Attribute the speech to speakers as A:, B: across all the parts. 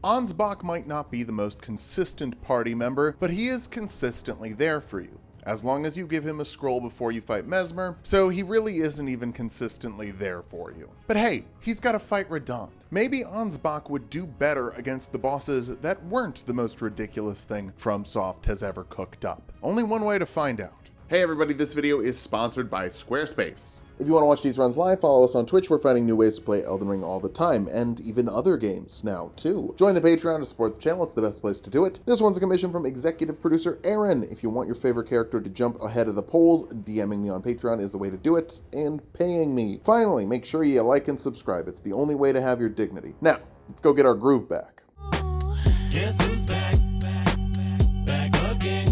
A: Ansbach might not be the most consistent party member, but he is consistently there for you, as long as you give him a scroll before you fight Messmer, so he really isn't even consistently there for you. But hey, he's gotta fight Radahn. Maybe Ansbach would do better against the bosses that weren't the most ridiculous thing FromSoft has ever cooked up. Only one way to find out. Hey everybody, this video is sponsored by Squarespace. If you want to watch these runs live, follow us on Twitch. We're finding new ways to play Elden Ring all the time, and even other games now, too. Join the Patreon to support the channel. It's the best place to do it. This one's a commission from executive producer Aaron. If you want your favorite character to jump ahead of the polls, DMing me on Patreon is the way to do it, and paying me. Finally, make sure you like and subscribe. It's the only way to have your dignity. Now, let's go get our groove back. Guess who's back? Back again.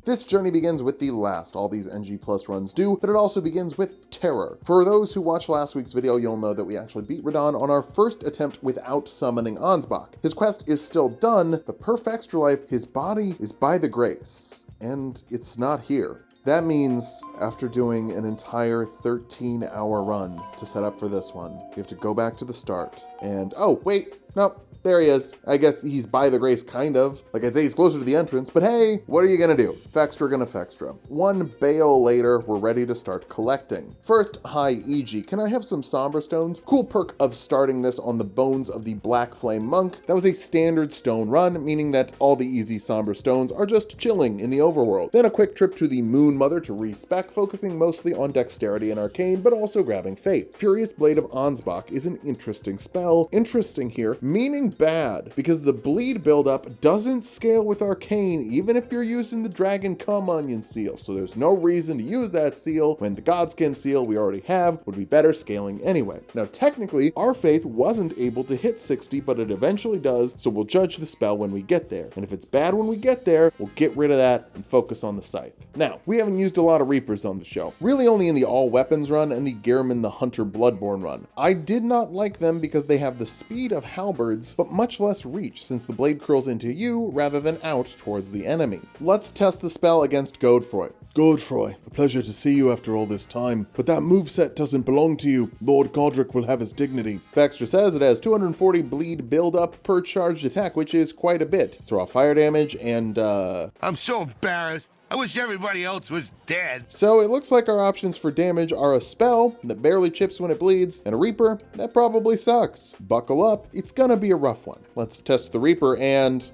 A: This journey begins with the last, all these NG Plus runs do, but it also begins with terror. For those who watched last week's video, you'll know that we actually beat Radahn on our first attempt without summoning Ansbach. His quest is still done, but per Extra Life, his body is by the grace, and it's not here. That means after doing an entire 13-hour run to set up for this one, you have to go back to the start and, oh, wait, no. There he is. I guess he's by the grace, kind of. Like, I'd say he's closer to the entrance, but hey, what are you gonna do? Fextra gonna Fextra. One bale later, we're ready to start collecting. First, hi EG, can I have some Somber Stones? Cool perk of starting this on the bones of the Black Flame Monk. That was a standard stone run, meaning that all the easy Somber Stones are just chilling in the overworld. Then a quick trip to the Moon Mother to respec, focusing mostly on dexterity and arcane, but also grabbing faith. Furious Blade of Ansbach is an interesting spell. Interesting here, meaning bad, because the bleed buildup doesn't scale with arcane even if you're using the Dragon Cum Onion seal, so there's no reason to use that seal when the Godskin seal we already have would be better scaling anyway. Now technically, our faith wasn't able to hit 60, but it eventually does, so we'll judge the spell when we get there, and if it's bad when we get there, we'll get rid of that and focus on the Scythe. Now, we haven't used a lot of Reapers on the show, really only in the All Weapons run and the Gehrman the Hunter Bloodborne run. I did not like them because they have the speed of halberds, but much less reach since the blade curls into you rather than out towards the enemy. Let's test the spell against Godfroy. Godfroy, a pleasure to see you after all this time, but that moveset doesn't belong to you. Lord Godric will have his dignity. Fextra says it has 240 bleed build-up per charged attack, which is quite a bit. It's raw fire damage and
B: I'm so embarrassed. I wish everybody else was dead.
A: So it looks like our options for damage are a spell that barely chips when it bleeds, and a Reaper that probably sucks. Buckle up, it's gonna be a rough one. Let's test the Reaper and...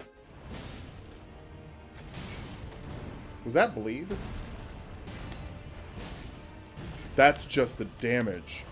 A: Was that bleed? That's just the damage.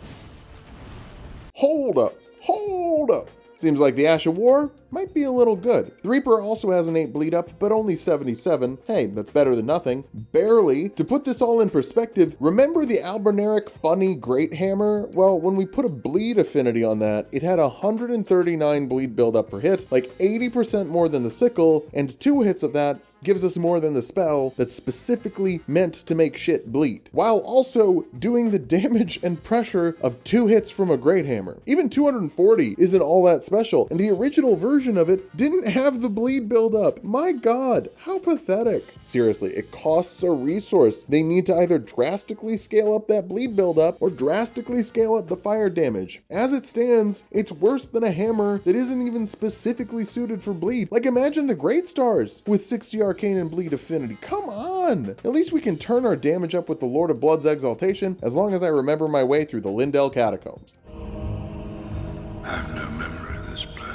A: Hold up, hold up. Seems like the Ash of War might be a little good. The Reaper also has an 8 bleed up, but only 77. Hey, that's better than nothing. Barely. To put this all in perspective, remember the Alberneric Funny Great Hammer? Well, when we put a bleed affinity on that, it had 139 bleed build up per hit, like 80% more than the sickle, and 2 hits of that gives us more than the spell that's specifically meant to make shit bleed, while also doing the damage and pressure of 2 hits from a Great Hammer. Even 240 isn't all that special, and the original version of it didn't have the bleed build up. My god, how pathetic. Seriously, it costs a resource. They need to either drastically scale up that bleed build up or drastically scale up the fire damage. As it stands, it's worse than a hammer that isn't even specifically suited for bleed. Like, imagine the Great Stars with 60 arcane and bleed affinity. Come on! At least we can turn our damage up with the Lord of Blood's Exaltation, as long as I remember my way through the Lindell Catacombs.
C: I have no memory of this place.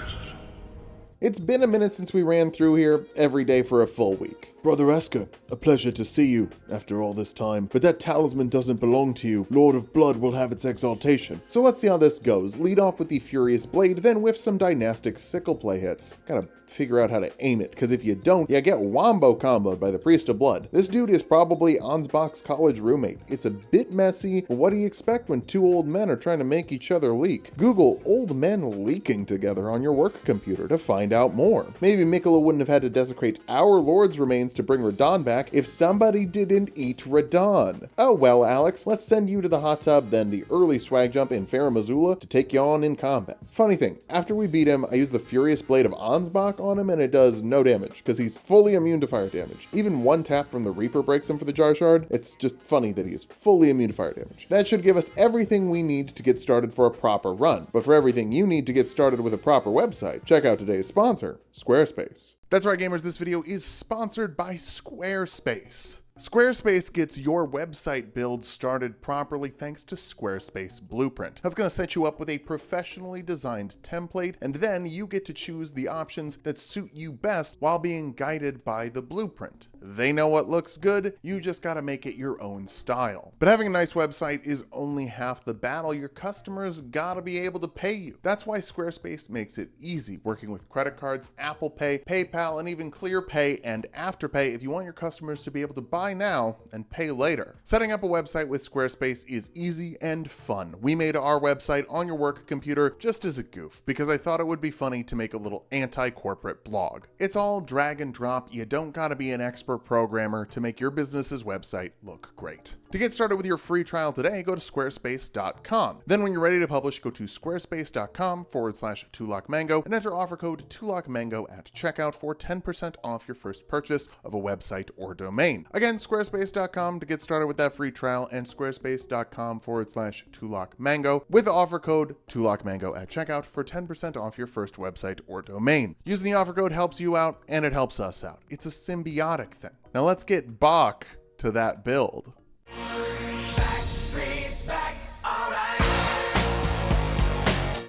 A: It's been a minute since we ran through here every day for a full week. Brother Esker, a pleasure to see you after all this time, but that talisman doesn't belong to you. Lord of Blood will have its exaltation. So let's see how this goes. Lead off with the Furious Blade, then whiff some dynastic sickle play hits. Gotta figure out how to aim it, because if you don't, you get wombo comboed by the Priest of Blood. This dude is probably Ansbach's college roommate. It's a bit messy, but what do you expect when 2 old men are trying to make each other leak? Google old men leaking together on your work computer to find find out more. Maybe Miquella wouldn't have had to desecrate our Lord's remains to bring Radahn back if somebody didn't eat Radahn. Oh well, Alex, let's send you to the hot tub, then the early swag jump in Farum Azula to take you on in combat. Funny thing, after we beat him, I use the Furious Blade of Ansbach on him and it does no damage, because he's fully immune to fire damage. Even one tap from the Reaper breaks him for the Jar Shard. It's just funny that he is fully immune to fire damage. That should give us everything we need to get started for a proper run. But for everything you need to get started with a proper website, check out today's sponsor, Squarespace. That's right, gamers, this video is sponsored by Squarespace. Squarespace gets your website build started properly thanks to Squarespace Blueprint. That's going to set you up with a professionally designed template, and then you get to choose the options that suit you best while being guided by the blueprint. They know what looks good, you just got to make it your own style. But having a nice website is only half the battle. Your customers got to be able to pay you. That's why Squarespace makes it easy, working with credit cards, Apple Pay, PayPal, and even ClearPay and Afterpay if you want your customers to be able to buy now and pay later. Setting up a website with Squarespace is easy and fun. We made our website on your work computer just as a goof, because I thought it would be funny to make a little anti-corporate blog. It's all drag and drop. You don't gotta be an expert programmer to make your business's website look great. To get started with your free trial today, go to squarespace.com. Then when you're ready to publish, go to squarespace.com/tulokmango and enter offer code tulokmango at checkout for 10% off your first purchase of a website or domain. Again, squarespace.com to get started with that free trial, and squarespace.com/tulokmango with the offer code tulokmango at checkout for 10% off your first website or domain. Using the offer code helps you out and it helps us out. It's a symbiotic thing. Now let's get back to that build.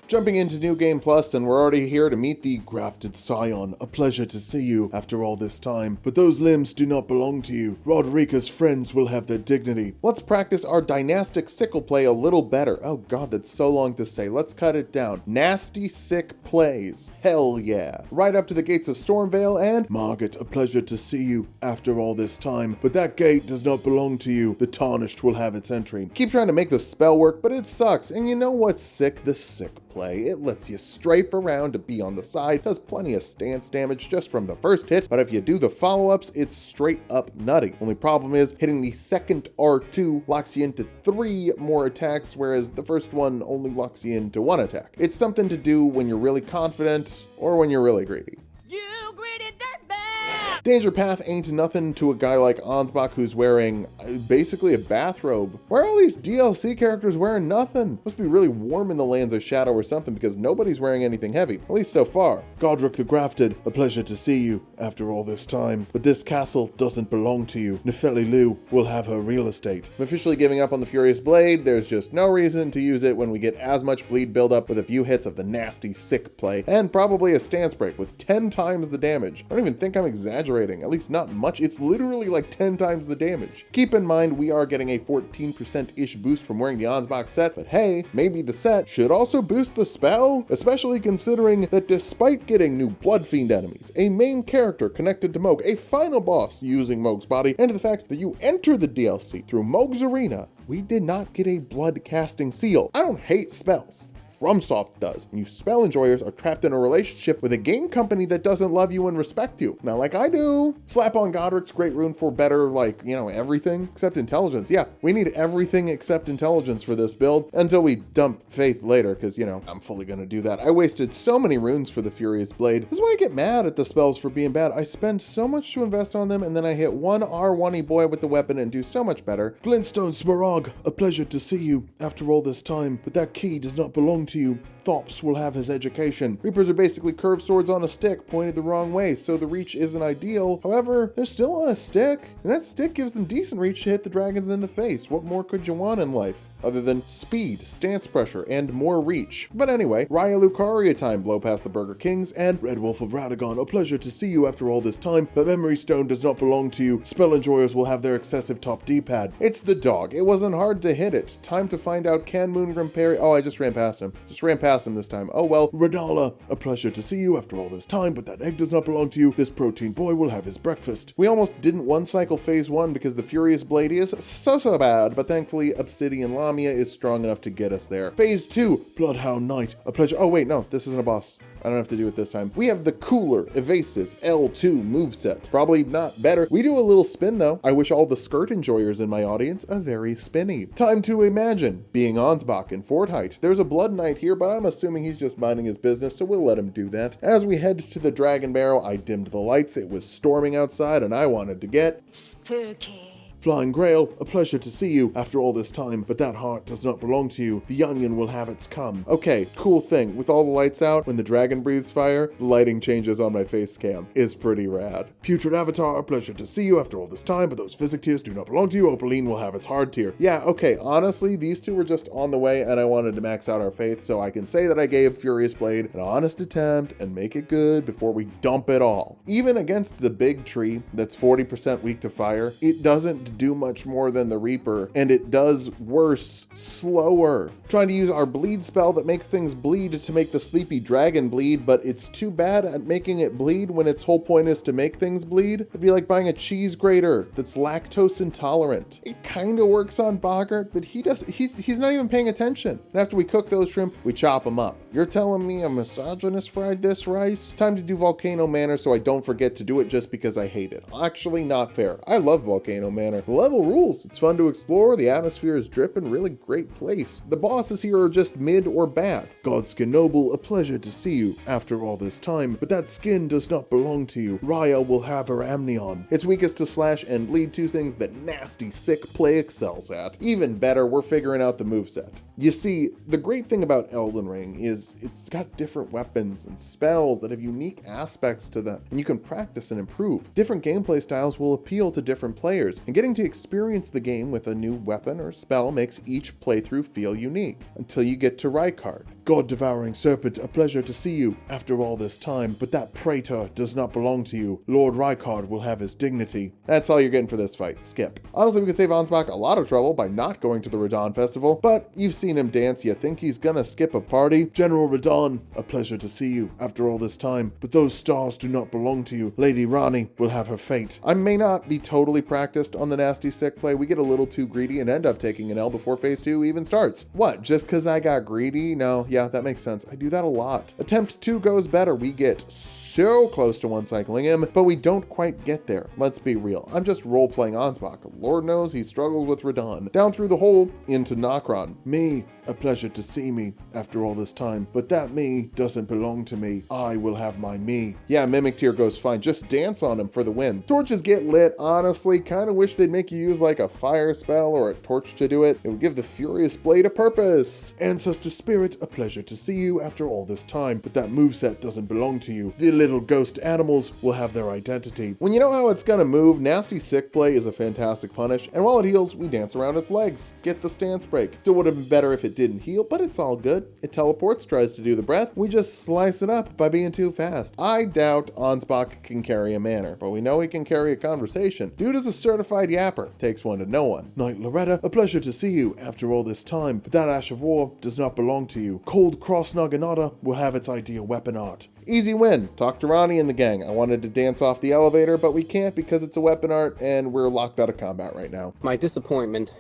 A: Jumping into New Game Plus, and we're already here to meet the Grafted Scion. A pleasure to see you after all this time. But those limbs do not belong to you. Roderica's friends will have their dignity. Let's practice our dynastic sickle play a little better. Oh god, that's so long to say. Let's cut it down. Nasty sick plays. Hell yeah. Right up to the gates of Stormveil and Margaret, a pleasure to see you after all this time. But that gate does not belong to you. The Tarnished will have its entry. Keep trying to make the spell work, but it sucks. And you know what's sick? The sick play. It lets you strafe around to be on the side, does plenty of stance damage just from the first hit, but if you do the follow-ups, it's straight up nutty. Only problem is hitting the second R2 locks you into 3 more attacks, whereas the first one only locks you into 1 attack. It's something to do when you're really confident or when you're really greedy.
D: You greedy dirtbag!
A: Danger Path ain't nothing to a guy like Ansbach who's wearing basically a bathrobe. Why are all these DLC characters wearing nothing? Must be really warm in the Lands of Shadow or something, because nobody's wearing anything heavy, at least so far. Godric the Grafted, a pleasure to see you after all this time. But this castle doesn't belong to you. Nefeli Lu will have her real estate. I'm officially giving up on the Furious Blade. There's just no reason to use it when we get as much bleed buildup with a few hits of the nasty sick play, and probably a stance break with 10 times the damage. I don't even think I'm exaggerating. At least not much. It's literally like 10 times the damage. Keep in mind we are getting a 14%-ish boost from wearing the Ansbach set, but hey, maybe the set should also boost the spell, especially considering that despite getting new Bloodfiend enemies, a main character connected to Mohg, a final boss using Mohg's body, and the fact that you enter the DLC through Mohg's arena, we did not get a blood casting seal. I don't hate spells. FromSoft does, and you spell enjoyers are trapped in a relationship with a game company that doesn't love you and respect you. Not like I do. Slap on Godric's great rune for better, like, you know, everything except intelligence. Yeah, we need everything except intelligence for this build until we dump faith later, because, you know, I'm fully gonna do that. I wasted so many runes for the Furious Blade. This is why I get mad at the spells for being bad. I spend so much to invest on them, and then I hit one R1-y boy with the weapon and do so much better. Glintstone Smaragd, a pleasure to see you after all this time, but that key does not belong to you. Thops will have his education. Reapers are basically curved swords on a stick, pointed the wrong way, so the reach isn't ideal. However, they're still on a stick, and that stick gives them decent reach to hit the dragons in the face. What more could you want in life? Other than speed, stance pressure, and more reach. But anyway, Raya Lucaria time, blow past the Burger Kings, and Red Wolf of Radahn, a pleasure to see you after all this time, but Memory Stone does not belong to you. Spell enjoyers will have their excessive top D-pad. It's the dog. It wasn't hard to hit it. Time to find out, can Moongrim parry? Oh, I just ran past him. Just ran past him this time. Oh well. Radala, a pleasure to see you after all this time, but that egg does not belong to you. This protein boy will have his breakfast. We almost didn't one-cycle phase 1 because the Furious Blade is so bad, but thankfully Obsidian Lamia is strong enough to get us there. Phase 2, Bloodhound Knight, a pleasure. Oh wait, no, this isn't a boss. I don't have to do it this time. We have the cooler, evasive L2 moveset. Probably not better. We do a little spin though. I wish all the skirt enjoyers in my audience a very spinny. Time to imagine being Ansbach in Fort Height. There's a Blood Knight here, but I'm assuming he's just minding his business, so we'll let him do that. As we head to the Dragon Barrow, I dimmed the lights. It was storming outside and I wanted to get
D: spooky.
A: Flying Grail, a pleasure to see you after all this time, but that heart does not belong to you. The onion will have its come. Okay, cool thing. With all the lights out, when the dragon breathes fire, the lighting changes on my face cam. Is pretty rad. Putrid Avatar, a pleasure to see you after all this time, but those physic tears do not belong to you. Opaline will have its hard tier. Yeah, okay, honestly, these two were just on the way, and I wanted to max out our faith, so I can say that I gave Furious Blade an honest attempt and make it good before we dump it all. Even against the big tree that's 40% weak to fire, it doesn't do much more than the Reaper, and it does worse, slower. Trying to use our bleed spell that makes things bleed to make the sleepy dragon bleed, but it's too bad at making it bleed when its whole point is to make things bleed. It'd be like buying a cheese grater that's lactose intolerant. It kind of works on Boggart, but he's not even paying attention. And after we cook those shrimp, we chop them up. You're telling me a misogynist fried this rice? Time to do Volcano Manor so I don't forget to do it just because I hate it. Actually, not fair. I love Volcano Manor. The level rules. It's fun to explore. The atmosphere is dripping. Really great place. The bosses here are just mid or bad. Godskin Noble, a pleasure to see you after all this time, but that skin does not belong to you. Raya will have her amnion. It's weakest to slash and bleed, two things that nasty sick play excels at. Even better, we're figuring out the moveset. You see, the great thing about Elden Ring is it's got different weapons and spells that have unique aspects to them, and you can practice and improve. Different gameplay styles will appeal to different players, and getting to experience the game with a new weapon or spell makes each playthrough feel unique, until you get to Rykard. God-devouring serpent, a pleasure to see you after all this time, but that praetor does not belong to you. Lord Rykard will have his dignity. That's all you're getting for this fight. Skip. Honestly, we could save Ansbach a lot of trouble by not going to the Radahn festival, but you've seen him dance, you think he's gonna skip a party? General Radahn, a pleasure to see you after all this time, but those stars do not belong to you. Lady Rani will have her fate. I may not be totally practiced on the nasty sick play. We get a little too greedy and end up taking an L before phase 2 even starts. What, just cause I got greedy? No, yeah, that makes sense. I do that a lot. Attempt 2 goes better. We get so close to one cycling him, but we don't quite get there. Let's be real. I'm just role-playing Ansbach. Lord knows he struggles with Radahn. Down through the hole into Nokron. Me, a pleasure to see me after all this time, but that me doesn't belong to me. I will have my me. Yeah, Mimic Tier goes fine. Just dance on him for the win. Torches get lit. Honestly, kind of wish they'd make you use like a fire spell or a torch to do it. It would give the Furious Blade a purpose. Ancestor Spirit, a pleasure to see you after all this time, but that moveset doesn't belong to you. The little ghost animals will have their identity. When you know how it's gonna move, nasty sick play is a fantastic punish, and while it heals, we dance around its legs. Get the stance break. Still would have been better if it didn't heal, but it's all good. It teleports, tries to do the breath. We just slice it up by being too fast. I doubt Ansbach can carry a manor, but we know he can carry a conversation. Dude is a certified yapper. Takes one to know one. Knight Loretta, a pleasure to see you after all this time, but that Ash of War does not belong to you. Cold Cross Naginata will have its ideal weapon art. Easy win. Talk to Ronnie and the gang. I wanted to dance off the elevator, but we can't because it's a weapon art and we're locked out of combat right now.
E: My disappointment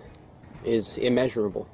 E: is immeasurable,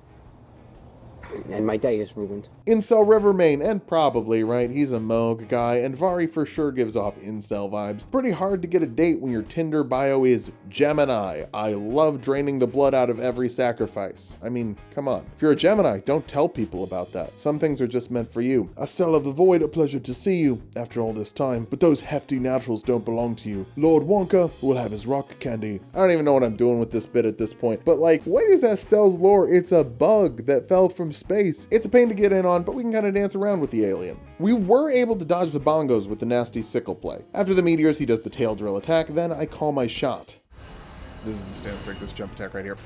E: and my day is ruined.
A: Incel Rivermane, and probably, right, he's a Mohg guy, and Vari for sure gives off incel vibes. Pretty hard to get a date when your Tinder bio is Gemini. I love draining the blood out of every sacrifice. I mean, come on. If you're a Gemini, don't tell people about that. Some things are just meant for you. Estelle of the Void, a pleasure to see you after all this time, but those hefty naturals don't belong to you. Lord Wonka will have his rock candy. I don't even know what I'm doing with this bit at this point, but like, what is Estelle's lore? It's a bug that fell from space. It's a pain to get in on, but we can kind of dance around with the alien. We were able to dodge the bongos with the nasty sickle play. After the meteors, he does the tail drill attack, then I call my shot. This is the stance break, this jump attack right here.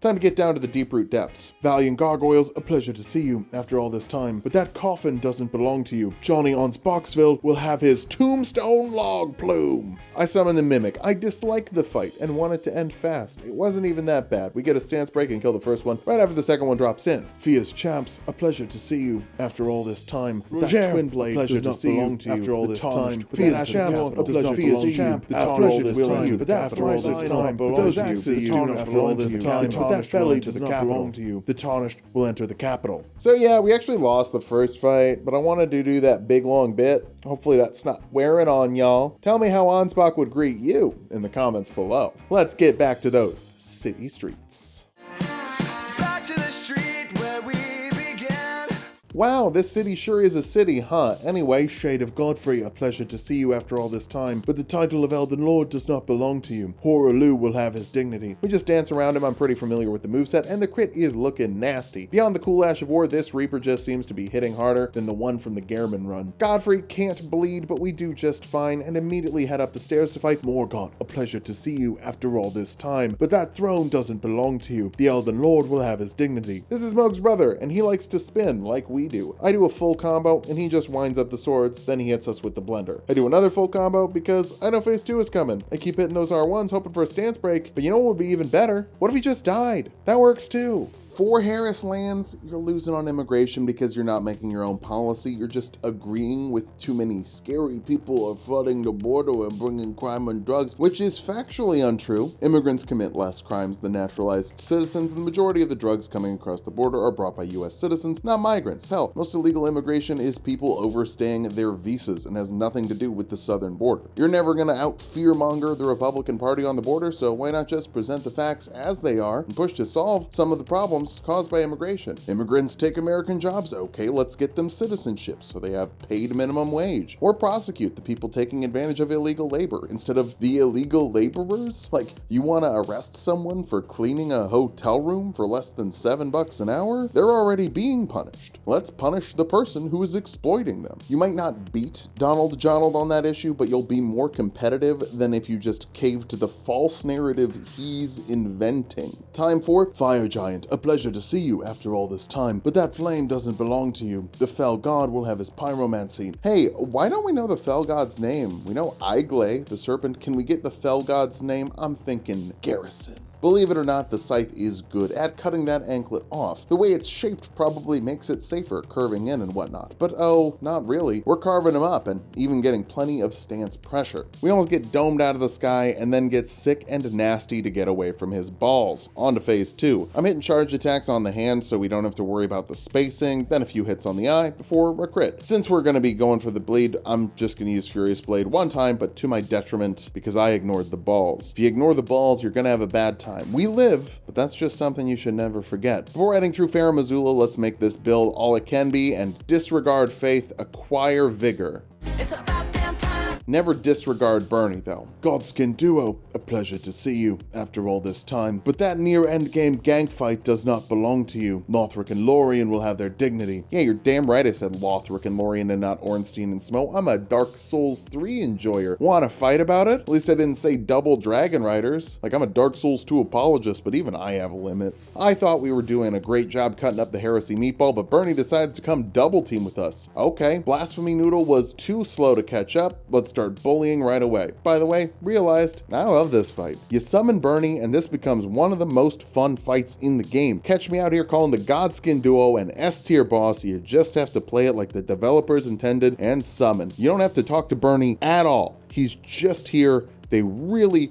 A: Time to get down to the deep root depths. Valiant Gargoyles, a pleasure to see you after all this time, but that coffin doesn't belong to you. Johnny Ansbachsville will have his tombstone log plume. I summon the Mimic. I dislike the fight and want it to end fast. It wasn't even that bad. We get a stance break and kill the first one right after the second one drops in. Fia's Champs, a pleasure to see you after all this time. That twin blade does not belong to you after all this time. Fia's Champs, a pleasure to see you after all this time. But that's all this time. But those axes do not belong to you after all this time. tarnished will enter the capital. The tarnished will enter the capital. So yeah, we actually lost the first fight, but I wanted to do that big long bit. Hopefully that's not wearing on y'all. Tell me how Ansbach would greet you in the comments below. Let's get back to those city streets.
D: Back to the street where we began.
A: Wow, this city sure is a city, huh? Anyway, Shade of Godfrey, a pleasure to see you after all this time, but the title of Elden Lord does not belong to you. Horaloo will have his dignity. We just dance around him, I'm pretty familiar with the moveset, and the crit is looking nasty. Beyond the cool Ash of War, this Reaper just seems to be hitting harder than the one from the Gehrman run. Godfrey can't bleed, but we do just fine, and immediately head up the stairs to fight Morgott. A pleasure to see you after all this time, but that throne doesn't belong to you. The Elden Lord will have his dignity. This is Mohg's brother, and he likes to spin like we do. I do a full combo and he just winds up the swords, then he hits us with the blender. I do another full combo because I know phase 2 is coming. I keep hitting those R1s hoping for a stance break, but you know what would be even better? What if he just died? That works too. 4 Harris lands, you're losing on immigration because you're not making your own policy. You're just agreeing with too many scary people of flooding the border and bringing crime and drugs, which is factually untrue. Immigrants commit less crimes than naturalized citizens, and the majority of the drugs coming across the border are brought by US citizens, not migrants. Hell, most illegal immigration is people overstaying their visas and has nothing to do with the southern border. You're never gonna out fearmonger the Republican Party on the border, so why not just present the facts as they are and push to solve some of the problems caused by immigration? Immigrants take American jobs. Okay, let's get them citizenship so they have paid minimum wage. Or prosecute the people taking advantage of illegal labor instead of the illegal laborers. Like, you want to arrest someone for cleaning a hotel room for less than $7 an hour? They're already being punished. Let's punish the person who is exploiting them. You might not beat Donald Jonald on that issue, but you'll be more competitive than if you just cave to the false narrative he's inventing. Time for Fire Giant, a pleasure to see you after all this time, but that flame doesn't belong to you. The Fell God will have his pyromancy. Hey, why don't we know the Fell God's name? We know Iglay, the serpent. Can we get the Fell God's name? I'm thinking Garrison. Believe it or not, the scythe is good at cutting that anklet off. The way it's shaped probably makes it safer, curving in and whatnot. But oh, not really. We're carving him up and even getting plenty of stance pressure. We almost get domed out of the sky and then get sick and nasty to get away from his balls. On to phase 2. I'm hitting charge attacks on the hand so we don't have to worry about the spacing, then a few hits on the eye before a crit. Since we're going to be going for the bleed, I'm just going to use Furious Blade one time, but to my detriment because I ignored the balls. If you ignore the balls, you're going to have a bad time. We live, but that's just something you should never forget. Before heading through Farum Azula, let's make this build all it can be and disregard faith, acquire vigor.
D: It's about damn time.
A: Never disregard Bernie though. Godskin Duo, a pleasure to see you after all this time, but that near endgame gank fight does not belong to you. Lothric and Lorien will have their dignity. Yeah, you're damn right I said Lothric and Lorien and not Ornstein and Smo. I'm a Dark Souls 3 enjoyer. Want to fight about it? At least I didn't say double Dragon Riders. Like, I'm a Dark Souls 2 apologist, but even I have limits. I thought we were doing a great job cutting up the Heresy meatball, but Bernie decides to come double team with us. Okay, Blasphemy Noodle was too slow to catch up. Let's start bullying right away. By the way, realized I love this fight. You summon Bernie and this becomes one of the most fun fights in the game. Catch me out here calling the Godskin Duo an S tier boss. You just have to play it like the developers intended and summon. You don't have to talk to Bernie at all. He's just here. They really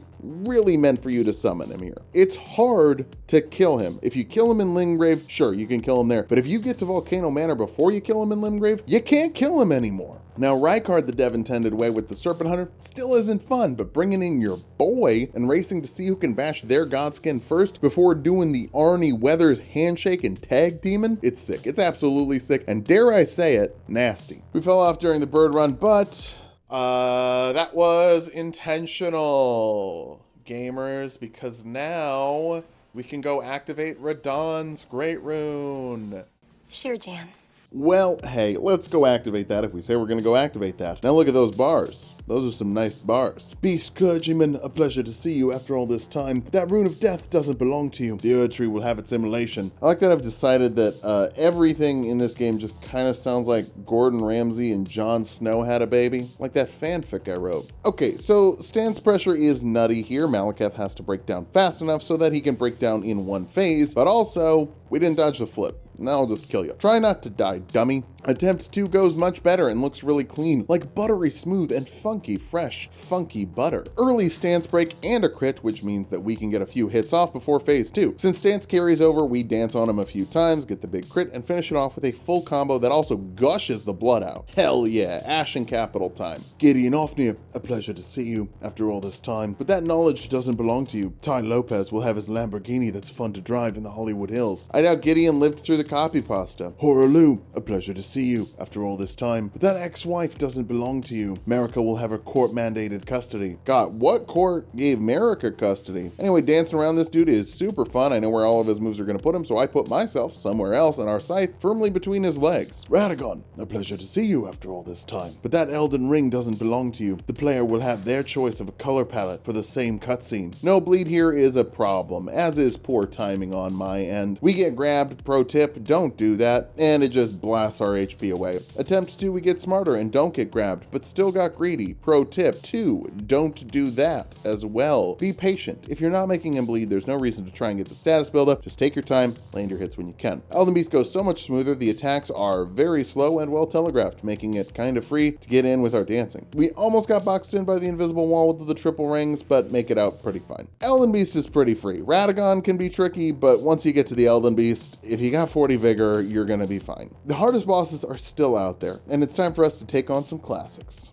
A: meant for you to summon him here. It's hard to kill him. If you kill him in Limgrave, sure, you can kill him there. But if you get to Volcano Manor before you kill him in Limgrave, you can't kill him anymore. Now, Rykard the dev intended way with the Serpent Hunter still isn't fun, but bringing in your boy and racing to see who can bash their Godskin first before doing the Arnie Weathers handshake and tag teaming, it's sick. It's absolutely sick, and dare I say it, nasty. We fell off during the bird run, but that was intentional, gamers, because now we can go activate Radahn's Great Rune.
F: Sure, Jan.
A: Well, hey, let's go activate that if we say we're gonna go activate that. Now look at those bars. Those are some nice bars. Beast Clergyman, a pleasure to see you after all this time. That Rune of Death doesn't belong to you. The Erd Tree will have its immolation. I like that I've decided that everything in this game just kind of sounds like Gordon Ramsay and Jon Snow had a baby. Like that fanfic I wrote. Okay, so stance pressure is nutty here. Maliketh has to break down fast enough so that he can break down in one phase, but also, we didn't dodge the flip. and that'll just kill you. Try not to die, dummy. Attempt 2 goes much better and looks really clean, like buttery smooth and funky, fresh, funky butter. Early stance break and a crit, which means that we can get a few hits off before phase 2. Since stance carries over, we dance on him a few times, get the big crit, and finish it off with a full combo that also gushes the blood out. Hell yeah, Ashen Capital time. Gideon Ofnir, a pleasure to see you after all this time, but that knowledge doesn't belong to you. Ty Lopez will have his Lamborghini that's fun to drive in the Hollywood Hills. I doubt Gideon lived through the copy pasta. Horaloo, a pleasure to see you after all this time, but that ex-wife doesn't belong to you. Marika will have her court-mandated custody. God, what court gave Marika custody? Anyway, dancing around this dude is super fun. I know where all of his moves are going to put him, so I put myself somewhere else and our Scythe firmly between his legs. Radahn, a pleasure to see you after all this time, but that Elden ring doesn't belong to you. The player will have their choice of a color palette for the same cutscene. No bleed here is a problem, as is poor timing on my end. We get grabbed, pro tip, don't do that, and it just blasts our HP away. Attempt 2, we get smarter and don't get grabbed, but still got greedy. Pro tip 2, don't do that as well. Be patient. If you're not making him bleed, there's no reason to try and get the status buildup. Just take your time, land your hits when you can. Elden Beast goes so much smoother, the attacks are very slow and well telegraphed, making it kind of free to get in with our dancing. We almost got boxed in by the invisible wall with the triple rings, but make it out pretty fine. Elden Beast is pretty free. Radahn can be tricky, but once you get to the Elden Beast, if you got 40 vigor, you're gonna be fine. The hardest bosses are still out there, and it's time for us to take on some classics.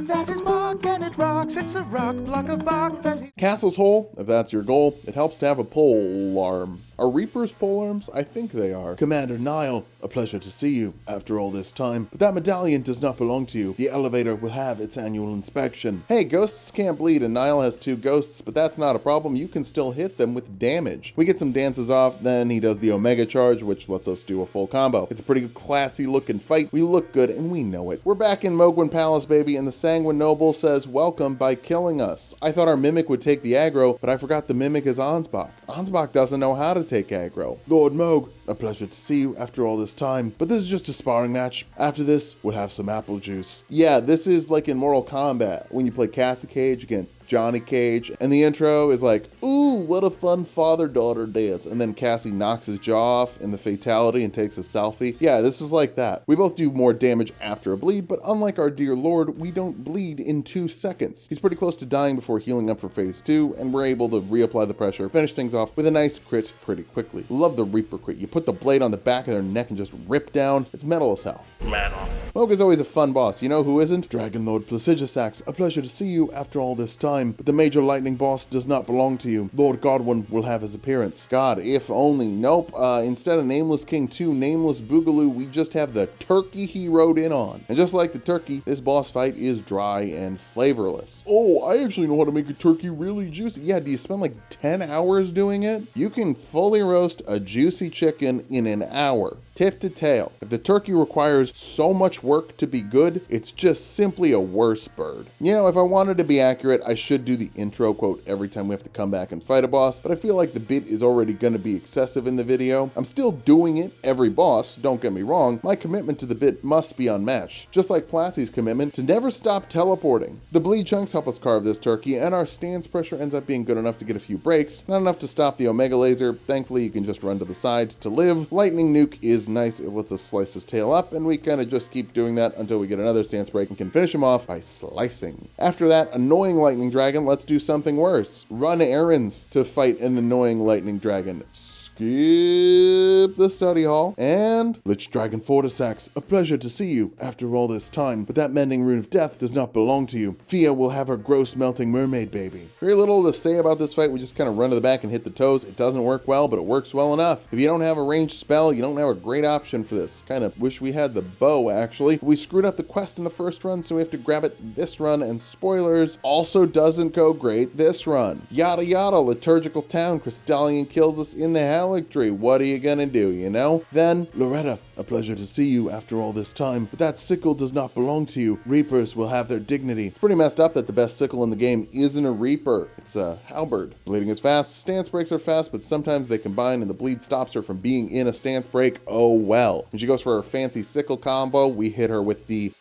D: That is bark and it rocks. It's a rock block of bark that he...
A: Castle's Hole, if that's your goal, it helps to have a pole arm. Are Reapers pole arms? I think they are. Commander Nile, a pleasure to see you after all this time, but that medallion does not belong to you. The elevator will have its annual inspection. Hey, ghosts can't bleed and Nile has 2 ghosts, but that's not a problem. You can still hit them with damage. We get some dances off, then he does the Omega Charge, which lets us do a full combo. It's a pretty classy looking fight. We look good and we know it. We're back in Mohg Palace, baby, and the Sanguine Noble says welcome by killing us. I thought our Mimic would take the aggro, but I forgot the Mimic is Ansbach. Ansbach doesn't know how to take aggro. Lord Mohg, a pleasure to see you after all this time, but this is just a sparring match. After this, we'll have some apple juice. Yeah, this is like in Mortal Kombat, when you play Cassie Cage against Johnny Cage, and the intro is like, ooh, what a fun father-daughter dance, and then Cassie knocks his jaw off in the fatality and takes a selfie. Yeah, this is like that. We both do more damage after a bleed, but unlike our dear lord, we don't bleed in 2 seconds. He's pretty close to dying before healing up for phase 2, and we're able to reapply the pressure, finish things off with a nice crit pretty quickly. Love the Reaper crit. You put the blade on the back of their neck and just rip down. It's metal as hell.
B: Manor.
A: Mohg is always a fun boss. You know who isn't? Dragon Lord Placidusax. A pleasure to see you after all this time, but the major lightning boss does not belong to you. Lord Godwin will have his appearance. God, if only. Nope. Instead of Nameless King 2, Nameless Boogaloo, we just have the turkey he rode in on. And just like the turkey, this boss fight is dry and flavorless. Oh, I actually know how to make a turkey really juicy. Yeah, do you spend like 10 hours doing it? You can fully roast a juicy chicken in an hour. Tip to tail. If the turkey requires so much work to be good, it's just simply a worse bird. You know, if I wanted to be accurate, I should do the intro quote every time we have to come back and fight a boss, but I feel like the bit is already going to be excessive in the video. I'm still doing it every boss, don't get me wrong. My commitment to the bit must be unmatched, just like Plassy's commitment to never stop teleporting. The bleed chunks help us carve this turkey, and our stance pressure ends up being good enough to get a few breaks, not enough to stop the Omega Laser. Thankfully, you can just run to the side to live. Lightning Nuke is nice. It lets us slice his tail up, and we kind of just keep doing that until we get another stance break and can finish him off by slicing. After that annoying lightning dragon, let's do something worse. Run errands to fight an annoying lightning dragon. Skip the study hall, and Lich Dragon Fortisax, a pleasure to see you after all this time, but that mending rune of death does not belong to you. Fia will have her gross melting mermaid baby. Very little to say about this fight. We just kind of run to the back and hit the toes. It doesn't work well, but it works well enough. If you don't have a ranged spell, you don't have a great option for this. Kind of wish we had the bow, actually. We screwed up the quest in the first run, so we have to grab it this run, and spoilers, also doesn't go great this run. Yada yada, liturgical town, Crystallion kills us in the Haligtree. What are you gonna do, you know? Then, Loretta, a a pleasure to see you after all this time, but that sickle does not belong to you. Reapers will have their dignity. It's pretty messed up that the best sickle in the game isn't a Reaper. It's a halberd. Bleeding is fast, stance breaks are fast, but sometimes they combine and the bleed stops her from being in a stance break. Oh well. When she goes for her fancy sickle combo, we hit her with the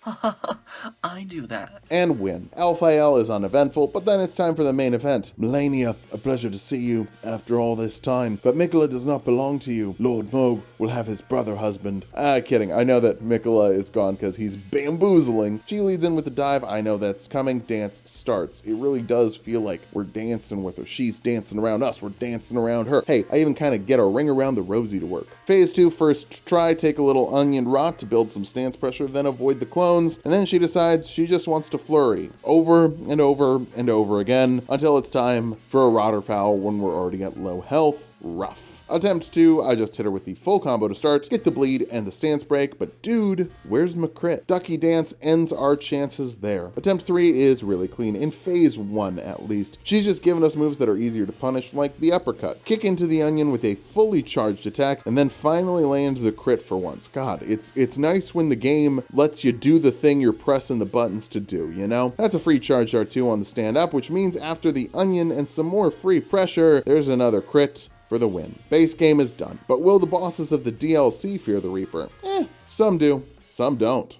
F: I do that.
A: and win. Alphael is uneventful, but then it's time for the main event. Malenia, a pleasure to see you after all this time, but Mikola does not belong to you. Lord Mohg will have his brother husband. Kidding. I know that Mikola is gone because he's bamboozling. She leads in with the dive. I know that's coming. Dance starts. It really does feel like we're dancing with her. She's dancing around us. We're dancing around her. Hey, I even kind of get a ring around the rosy to work. Phase 2, first try, take a little onion rot to build some stance pressure, then avoid the clones, and then she decides she just wants to flurry over and over and over again until it's time for a Rotterfowl when we're already at low health. Rough. Attempt 2, I just hit her with the full combo to start, get the bleed and the stance break, but dude, where's my crit? Ducky Dance ends our chances there. Attempt 3 is really clean, in phase 1 at least. She's just given us moves that are easier to punish, like the uppercut. Kick into the onion with a fully charged attack, and then finally land the crit for once. God, it's nice when the game lets you do the thing you're pressing the buttons to do, you know? That's a free charge R2 on the stand up, which means after the onion and some more free pressure, there's another crit for the win. Base game is done, but will the bosses of the DLC fear the Reaper? Some do, some don't.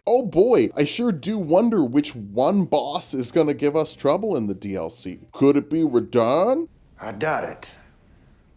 A: Oh boy, I sure do wonder which one boss is gonna give us trouble in the DLC. Could it be Radahn?
C: I doubt it,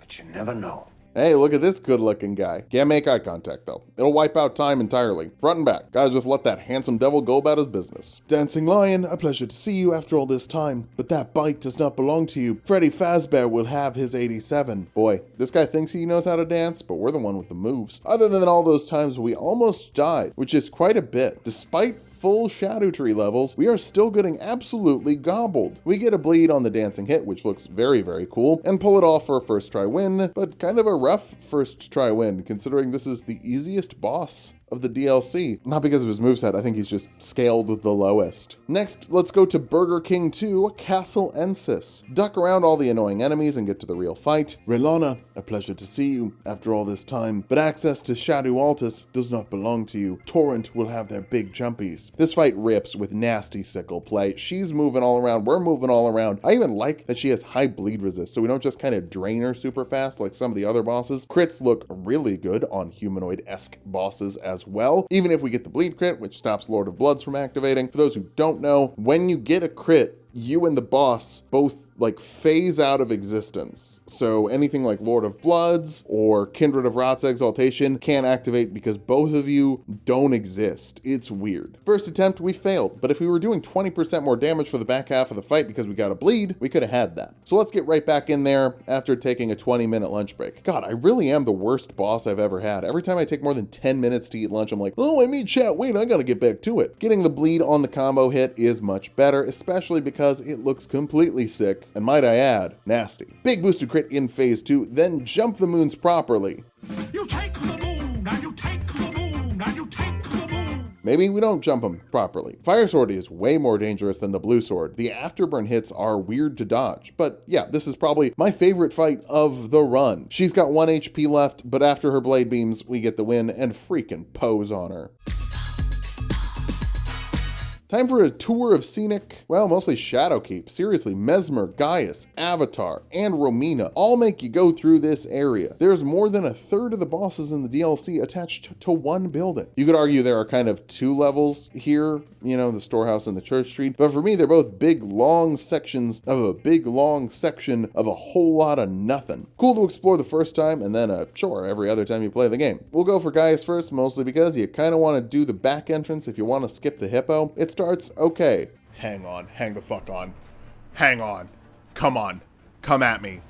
C: but you never know.
A: Hey, look at this good-looking guy. Can't make eye contact, though. It'll wipe out time entirely. Front and back. Gotta just let that handsome devil go about his business. Dancing Lion, a pleasure to see you after all this time, but that bite does not belong to you. Freddy Fazbear will have his 87. Boy, this guy thinks he knows how to dance, but we're the one with the moves. Other than all those times we almost died, which is quite a bit. Despite full Shadow Tree levels, we are still getting absolutely gobbled. We get a bleed on the dancing hit, which looks very, very cool, and pull it off for a first try win, but kind of a rough first try win, considering this is the easiest boss of the DLC. Not because of his moveset, I think he's just scaled with the lowest. Next, let's go to Burger King 2, Castle Ensis. Duck around all the annoying enemies and get to the real fight. Relana, a pleasure to see you after all this time, but access to Scadu Altus does not belong to you. Torrent will have their big jumpies. This fight rips with nasty sickle play. She's moving all around, we're moving all around. I even like that she has high bleed resist, so we don't just kind of drain her super fast like some of the other bosses. Crits look really good on humanoid-esque bosses as well, even if we get the bleed crit, which stops Lord of Bloods from activating. For those who don't know, when you get a crit, you and the boss both like phase out of existence. So anything like Lord of Bloods or Kindred of Rot's Exaltation can't activate because both of you don't exist. It's weird. First attempt, we failed, but if we were doing 20% more damage for the back half of the fight because we got a bleed, we could have had that. So let's get right back in there after taking a 20-minute lunch break. God, I really am the worst boss I've ever had. Every time I take more than 10 minutes to eat lunch, I'm like, oh, I mean, chat, wait, I gotta get back to it. Getting the bleed on the combo hit is much better, especially because it looks completely sick, and might I add, nasty. Big boosted crit in phase 2, then jump the moons properly.
D: You take the moon, and you take the moon, and you take the moon.
A: Maybe we don't jump them properly. Fire Sword is way more dangerous than the Blue Sword. The afterburn hits are weird to dodge, but yeah, this is probably my favorite fight of the run. She's got 1 HP left, but after her blade beams, we get the win and freaking pose on her. Time for a tour of scenic, well, mostly Shadowkeep. Seriously, Messmer, Gaius, Avatar, and Romina all make you go through this area. There's more than a third of the bosses in the DLC attached to one building. You could argue there are kind of two levels here, you know, the storehouse and the church street, but for me, they're both big, long sections of a big, long section of a whole lot of nothing. Cool to explore the first time, and then a chore every other time you play the game. We'll go for Gaius first, mostly because you kind of want to do the back entrance if you want to skip the hippo. It starts okay.
G: Hang on, hang the fuck on. Hang on. Come on. Come at me.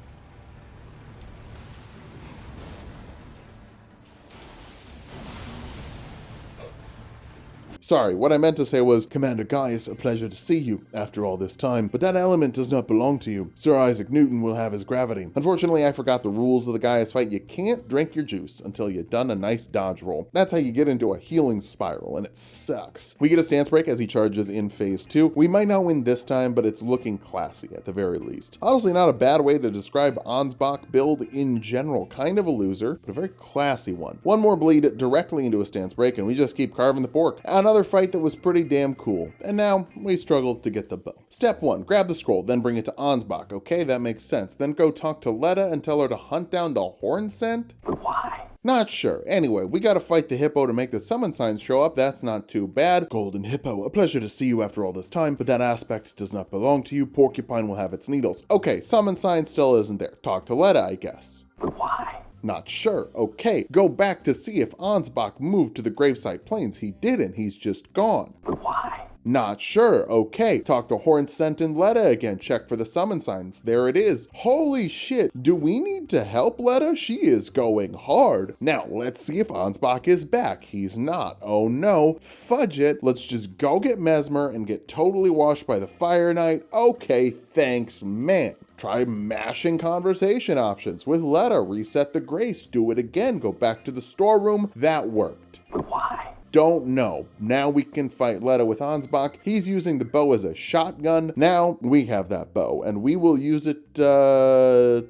A: Sorry, what I meant to say was, Commander Gaius, a pleasure to see you after all this time, but that element does not belong to you. Sir Isaac Newton will have his gravity. Unfortunately, I forgot the rules of the Gaius fight. You can't drink your juice until you've done a nice dodge roll. That's how you get into a healing spiral, and it sucks. We get a stance break as he charges in phase 2. We might not win this time, but it's looking classy at the very least. Honestly, not a bad way to describe Ansbach build in general. Kind of a loser, but a very classy one. One more bleed directly into a stance break, and we just keep carving the pork. Another fight that was pretty damn cool. And now we struggle to get the bow. Step 1, grab the scroll, then bring it to Ansbach. Okay, that makes sense. Then go talk to Letta and tell her to hunt down the horn scent?
E: Why?
A: Not sure. Anyway, we gotta fight the hippo to make the summon signs show up. That's not too bad. Golden hippo, a pleasure to see you after all this time, but that aspect does not belong to you. Porcupine will have its needles. Okay, summon sign still isn't there. Talk to Letta, I guess.
E: Why?
A: Not sure. Okay, go back to see if Ansbach moved to the Graveside Plains. He didn't. He's just gone.
E: Why?
A: Not sure. Okay, talk to Horn Scent and Letta again. Check for the summon signs. There it is. Holy shit. Do we need to help Letta? She is going hard. Now, let's see if Ansbach is back. He's not. Oh no. Fudge it. Let's just go get Messmer and get totally washed by the Fire Knight. Okay, thanks, man. Try mashing conversation options with Letta. Reset the grace. Do it again. Go back to the storeroom. That worked.
E: Why?
A: Don't know. Now we can fight Letta with Ansbach. He's using the bow as a shotgun. Now we have that bow, and we will use it no,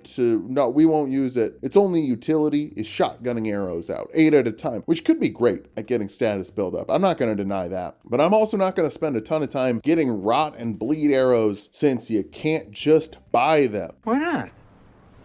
A: we won't use it. Its only utility is shotgunning arrows out, 8 at a time, which could be great at getting status buildup. I'm not going to deny that. But I'm also not going to spend a ton of time getting rot and bleed arrows since you can't just buy them.
H: Why not?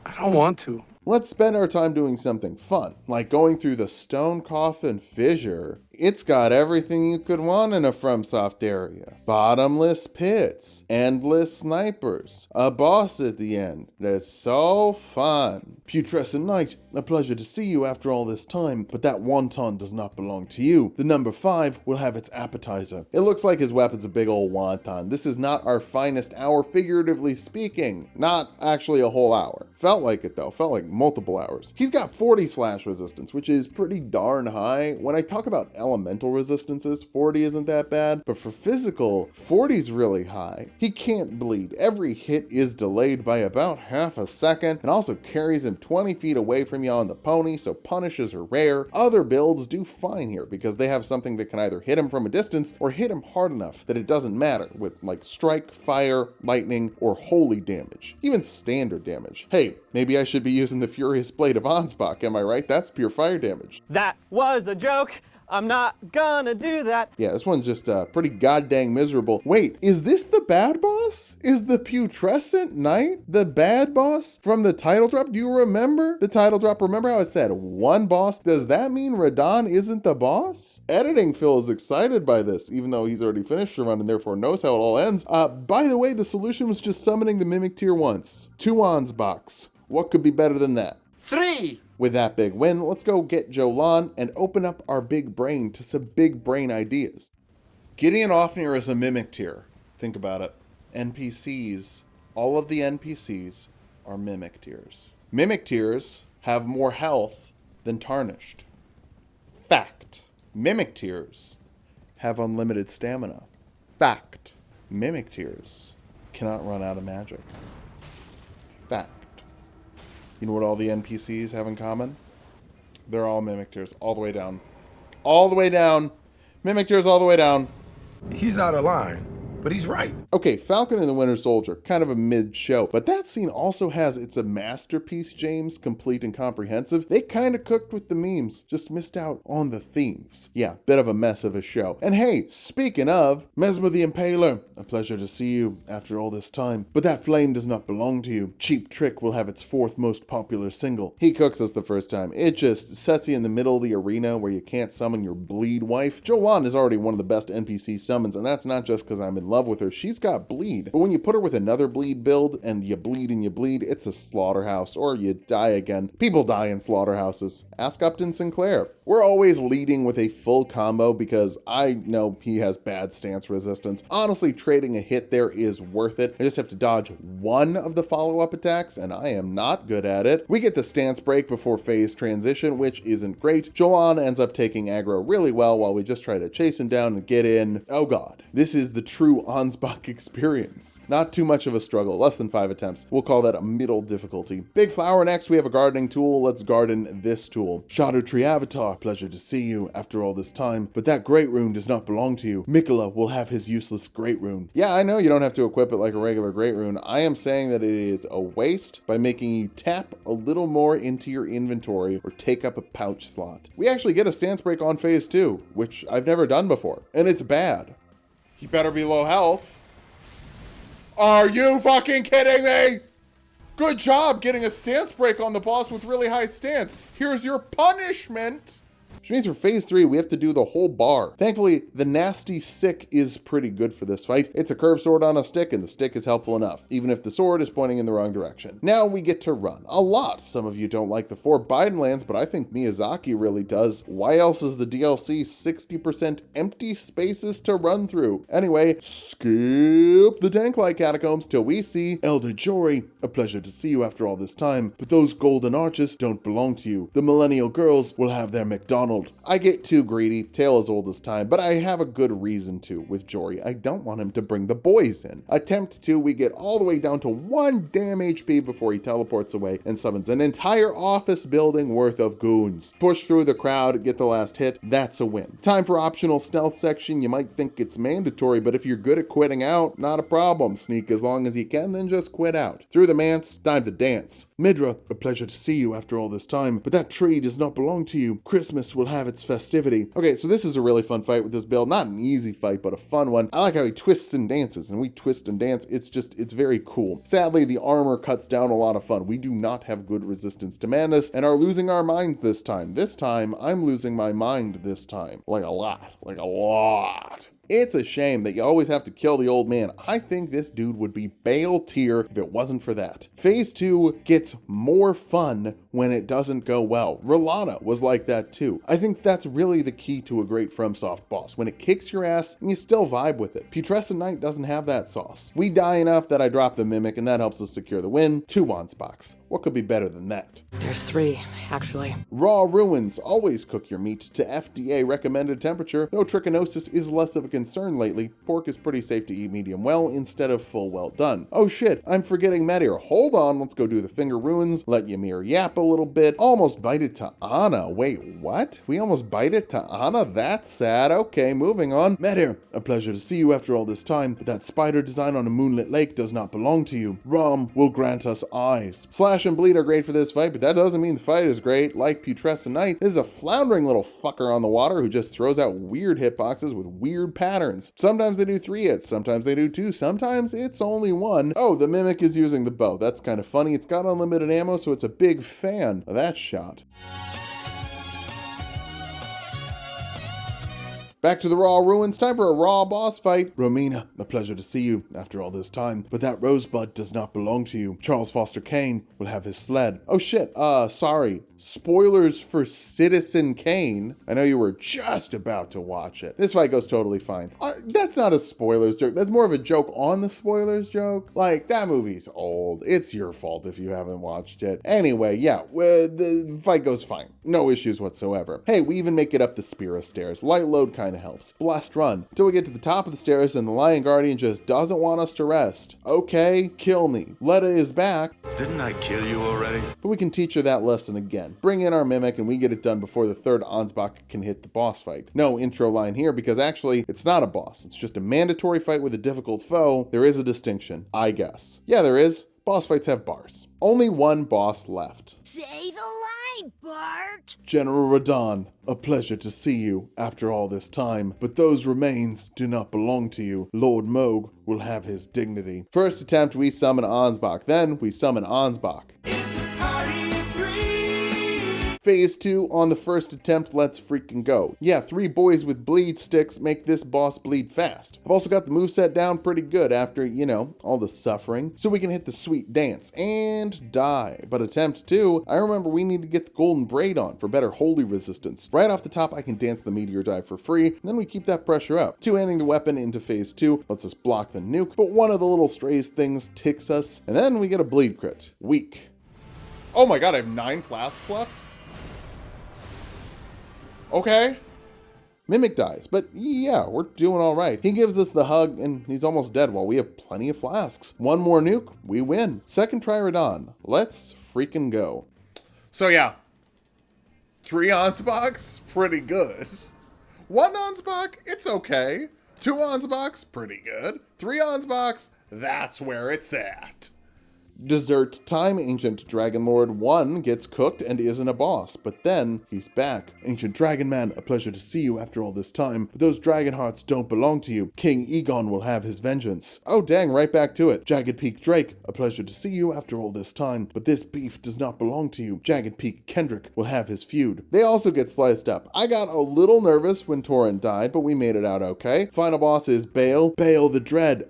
H: I don't want to.
A: Let's spend our time doing something fun, like going through the Stone Coffin Fissure. It's got everything you could want in a FromSoft area. Bottomless pits, endless snipers, a boss at the end. That's so fun. Putrescent Knight, a pleasure to see you after all this time, but that wonton does not belong to you. The number 5 will have its appetizer. It looks like his weapon's a big old wonton. This is not our finest hour, figuratively speaking. Not actually a whole hour. Felt like it though, felt like multiple hours. He's got 40 slash resistance, which is pretty darn high. When I talk about elemental resistances, 40 isn't that bad, but for physical, 40 is really high. He can't bleed. Every hit is delayed by about half a second, and also carries him 20 feet away from you on the pony, so punishes are rare. Other builds do fine here because they have something that can either hit him from a distance or hit him hard enough that it doesn't matter, with like strike, fire, lightning, or holy damage. Even standard damage. Hey, maybe I should be using the Furious Blade of Ansbach, am I right? That's pure fire damage.
I: That was a joke. I'm not gonna do that.
A: Yeah, this one's just pretty goddamn miserable. Wait, is this the bad boss? Is the Putrescent Knight the bad boss from the title drop? Do you remember the title drop? Remember how it said one boss? Does that mean Radahn isn't the boss? Editing Phil is excited by this, even though he's already finished the run and therefore knows how it all ends. By the way, the solution was just summoning the Mimic Tier once. 2 Ansbachs. What could be better than that?
F: 3!
A: With that big win, let's go get Jolan and open up our big brain to some big brain ideas. Gideon Ofnir is a Mimic Tier. Think about it. NPCs, all of the NPCs are Mimic Tiers. Mimic Tiers have more health than Tarnished. Fact. Mimic Tiers have unlimited stamina. Fact. Mimic Tiers cannot run out of magic. Fact. You know what all the NPCs have in common? They're all Mimic Tiers, all the way down. All the way down. Mimic Tiers all the way down.
H: He's out of line, but he's right.
A: Okay, Falcon and the Winter Soldier, kind of a mid-show, but that scene also has It's a Masterpiece, James, complete and comprehensive. They kind of cooked with the memes, just missed out on the themes. Yeah, bit of a mess of a show. And hey, speaking of, Messmer the Impaler, a pleasure to see you after all this time, but that flame does not belong to you. Cheap Trick will have its 4th most popular single. He cooks us the first time. It just sets you in the middle of the arena where you can't summon your bleed wife. Jolan is already one of the best NPC summons, and that's not just because I'm in love love with her. She's got bleed. But when you put her with another bleed build and you bleed, it's a slaughterhouse, or you die again. People die in slaughterhouses. Ask Upton Sinclair. We're always leading with a full combo because I know he has bad stance resistance. Honestly, trading a hit there is worth it. I just have to dodge one of the follow-up attacks, and I am not good at it. We get the stance break before phase transition, which isn't great. Jolan ends up taking aggro really well while we just try to chase him down and get in. Oh god, this is the true Ansbach experience. Not too much of a struggle, less than 5 attempts. We'll call that a middle difficulty. Big flower next, we have a gardening tool. Let's garden this tool. Shadow Tree Avatar, pleasure to see you after all this time, but that great rune does not belong to you. Mikola will have his useless great rune. Yeah, I know you don't have to equip it like a regular great rune. I am saying that it is a waste by making you tap a little more into your inventory or take up a pouch slot. We actually get a stance break on phase 2, which I've never done before, and it's bad. He better be low health. Are you fucking kidding me? Good job getting a stance break on the boss with really high stance. Here's your punishment. Which means for phase 3, we have to do the whole bar. Thankfully, the nasty sick is pretty good for this fight. It's a curved sword on a stick, and the stick is helpful enough, even if the sword is pointing in the wrong direction. Now we get to run. A lot. Some of you don't like the 4 Biden lands, but I think Miyazaki really does. Why else is the DLC 60% empty spaces to run through? Anyway, skip the Danklight Catacombs till we see Elder Jory. A pleasure to see you after all this time, but those golden arches don't belong to you. The millennial girls will have their McDonald's. I get too greedy, tale as old as time, but I have a good reason to with Jory. I don't want him to bring the boys in. Attempt 2, we get all the way down to 1 damn HP before he teleports away and summons an entire office building worth of goons. Push through the crowd, get the last hit, that's a win. Time for optional stealth section. You might think it's mandatory, but if you're good at quitting out, not a problem. Sneak as long as you can, then just quit out. Through the manse, time to dance. Midra, a pleasure to see you after all this time, but that tree does not belong to you. Christmas will have its festivity. Okay, so this is a really fun fight with this build. Not an easy fight, but a fun one. I like how he twists and dances, and we twist and dance. It's very cool. Sadly, the armor cuts down a lot of fun. We do not have good resistance to madness and are losing our minds this time. This time, I'm losing my mind this time. Like a lot. It's a shame that you always have to kill the old man. I think this dude would be Bale tier if it wasn't for that. Phase 2 gets more fun when it doesn't go well. Rolana was like that too. I think that's really the key to a great FromSoft boss. When it kicks your ass and you still vibe with it. Putrescent Knight doesn't have that sauce. We die enough that I drop the Mimic and that helps us secure the win. 2 Ansbachs. What could be better than that?
J: There's 3, actually.
A: Raw Ruins. Always cook your meat to FDA recommended temperature, though trichinosis is less of a concern lately. Pork is pretty safe to eat medium well instead of full well done. Oh shit, I'm forgetting Meteor. Hold on, let's go do the finger ruins, let Ymir yap a little bit. Almost bite it to Anna. Wait, what? We almost bite it to Anna? That's sad. Okay, moving on. Meteor, a pleasure to see you after all this time, but that spider design on a moonlit lake does not belong to you. Rom will grant us eyes. Slash and bleed are great for this fight, but that doesn't mean the fight is great. Like Putrescent Knight, this is a floundering little fucker on the water who just throws out weird hitboxes with weird patterns. Sometimes they do 3 hits, sometimes they do 2, sometimes it's only 1. Oh, the Mimic is using the bow. That's kind of funny. It's got unlimited ammo, so it's a big fan of that shot. Back to the Raw Ruins, time for a Raw boss fight. Romina, a pleasure to see you after all this time, but that rosebud does not belong to you. Charles Foster Kane will have his sled. Oh shit, sorry. Spoilers for Citizen Kane. I know you were just about to watch it. This fight goes totally fine. That's not a spoilers joke. That's more of a joke on the spoilers joke. Like, that movie's old. It's your fault if you haven't watched it. Anyway, yeah, the fight goes fine. No issues whatsoever. Hey, we even make it up the Spira stairs. Light load kind of helps. Blast run until we get to the top of the stairs and the Lion Guardian just doesn't want us to rest. Okay, kill me. Letta is back.
C: Didn't I kill you already?
A: But we can teach her that lesson again. Bring in our Mimic and we get it done before the 3rd Ansbach can hit the boss fight. No intro line here because actually it's not a boss. It's just a mandatory fight with a difficult foe. There is a distinction, I guess. Yeah, there is. Boss fights have bars. Only 1 boss left.
K: Say the line, Bart!
A: General Radahn, a pleasure to see you after all this time, but those remains do not belong to you. Lord Mohg will have his dignity. First attempt, we summon Ansbach. Then we summon Ansbach. Phase 2 on the first attempt, let's freaking go. Yeah, 3 boys with bleed sticks make this boss bleed fast. I've also got the moveset down pretty good after, you know, all the suffering, so we can hit the sweet dance and die. But attempt 2, I remember we need to get the golden braid on for better holy resistance. Right off the top, I can dance the meteor dive for free, and then we keep that pressure up. Two-handing the weapon into phase 2 lets us block the nuke, but one of the little strays things ticks us, and then we get a bleed crit. Weak.
G: Oh my god, I have 9 flasks left? Okay.
A: Mimic dies, but yeah, we're doing all right. He gives us the hug, and he's almost dead while we have plenty of flasks. One more nuke, we win. Second try Radahn. Let's freaking go.
G: So yeah, 3 Ansbachs, pretty good. 1 Ansbach, it's okay. 2 Ansbachs, pretty good. 3 Ansbachs, that's where it's at.
A: Dessert time, Ancient Dragon Lord 1 gets cooked and isn't a boss, but then he's back. Ancient Dragon Man, a pleasure to see you after all this time, but those dragon hearts don't belong to you. King Egon will have his vengeance. Oh dang, right back to it. Jagged Peak Drake, a pleasure to see you after all this time, but this beef does not belong to you. Jagged Peak Kendrick will have his feud. They also get sliced up. I got a little nervous when Torrent died, but we made it out okay. Final boss is Bale the Dread.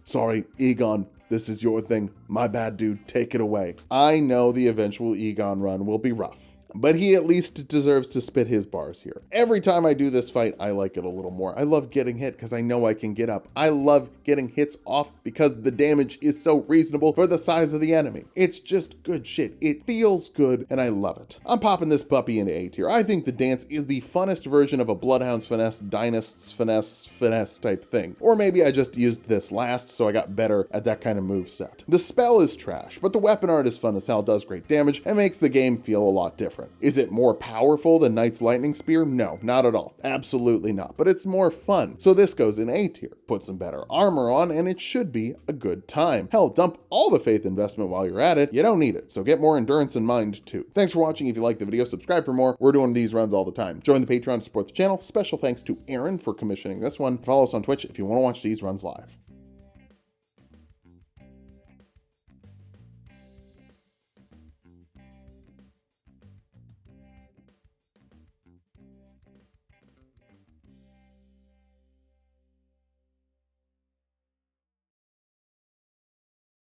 A: Sorry, Egon. This is your thing. My bad, dude. Take it away. I know the eventual Egon run will be rough, but he at least deserves to spit his bars here. Every time I do this fight, I like it a little more. I love getting hit because I know I can get up. I love getting hits off because the damage is so reasonable for the size of the enemy. It's just good shit. It feels good, and I love it. I'm popping this puppy into A tier. I think the dance is the funnest version of a Bloodhound's Finesse, Dynast's Finesse type thing. Or maybe I just used this last, so I got better at that kind of move set. The spell is trash, but the weapon art is fun as hell, does great damage, and makes the game feel a lot different. Is it more powerful than Knight's Lightning Spear? No, not at all. Absolutely not. But it's more fun. So this goes in A tier. Put some better armor on, and it should be a good time. Hell, dump all the faith investment while you're at it. You don't need it, so get more endurance in mind too. Thanks for watching. If you liked the video, subscribe for more. We're doing these runs all the time. Join the Patreon to support the channel. Special thanks to Aaron for commissioning this one. Follow us on Twitch if you want to watch these runs live.